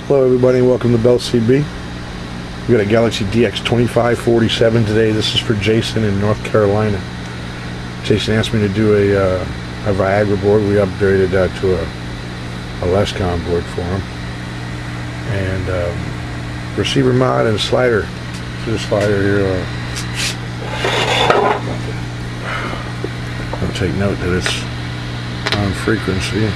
Hello everybody and welcome to Bell CB. We got a Galaxy DX-2547 today. This is for Jason in North Carolina. Jason asked me to do a Viagra board. We upgraded that to a Lescom board for him. And receiver mod and a slider. This is a slider here. I'll take note that it's on frequency.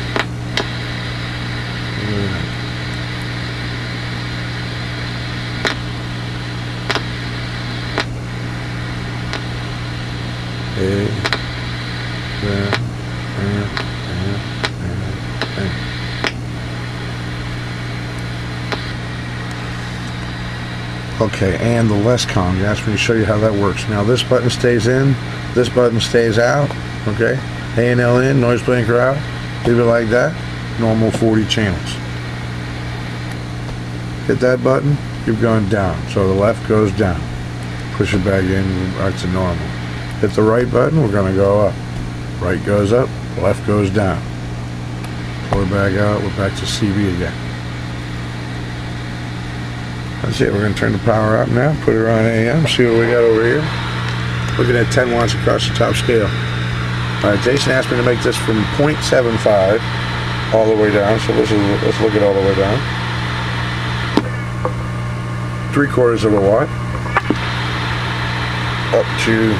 Okay, and the Lescom. You asked me to show you how that works. Now this button stays in, this button stays out. Okay, A&L in, noise blinker out. Leave it like that. Normal 40 channels. Hit that button, you're going down. So the left goes down. Push it back in, back to normal. Hit the right button, we're going to go up. Right goes up, left goes down. Pull it back out, we're back to CB again. That's it, we're going to turn the power up now, put it on AM, see what we got over here. Looking at 10 watts across the top scale. Alright, Jason asked me to make this from 0.75 all the way down, so let's look at all the way down. 3/4 of a watt up to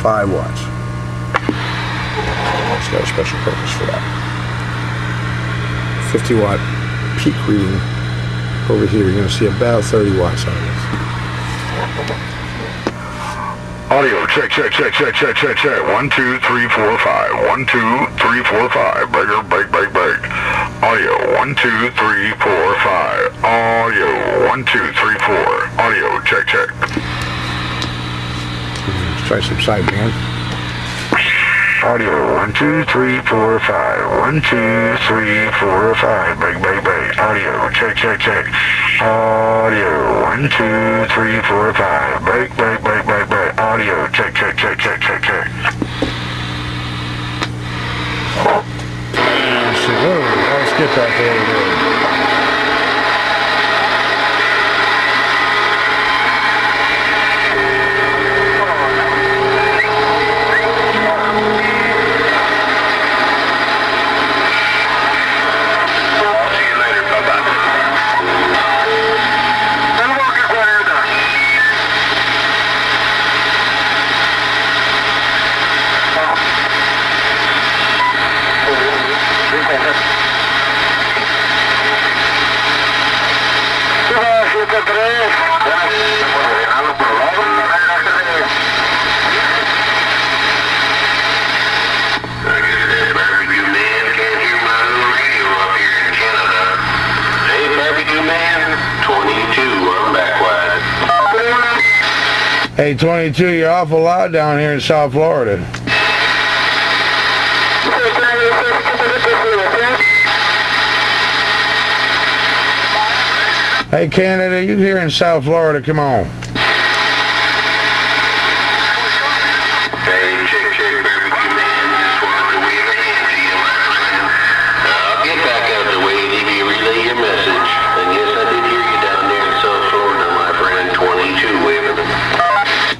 5 watts. It's got a special purpose for that. 50 watt peak reading over here. You're going to see about 30 watts out of this. Audio check. 1 2 3 4 5. 1 2 3 4 5. Breaker break. Audio 1 2 3 4 5. Audio 1 2 3 4. Audio check. Let's try some sideband. Audio 1 2 3 4 5. 1 2 3 4 5. Break. Audio check. Audio 1 2 3 4 5. Break. Audio check. Let's get that there. Hey, 22, you're awful loud down here in South Florida. Hey, Canada, you here in South Florida, come on. Hey, check, barbecue man. Just wanted to wave a hand to you, my friend. I'll get back out of the way to relay your message. And yes, I did hear you down there in South Florida, my friend. 22 waving.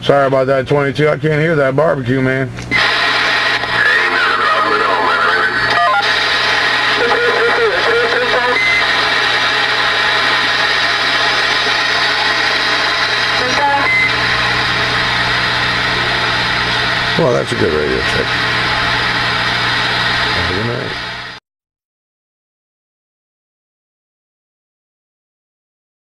Sorry about that, 22. I can't hear that barbecue, man. Hey, not a problem at all, my friend. Well, that's a good radio check. Have a good night.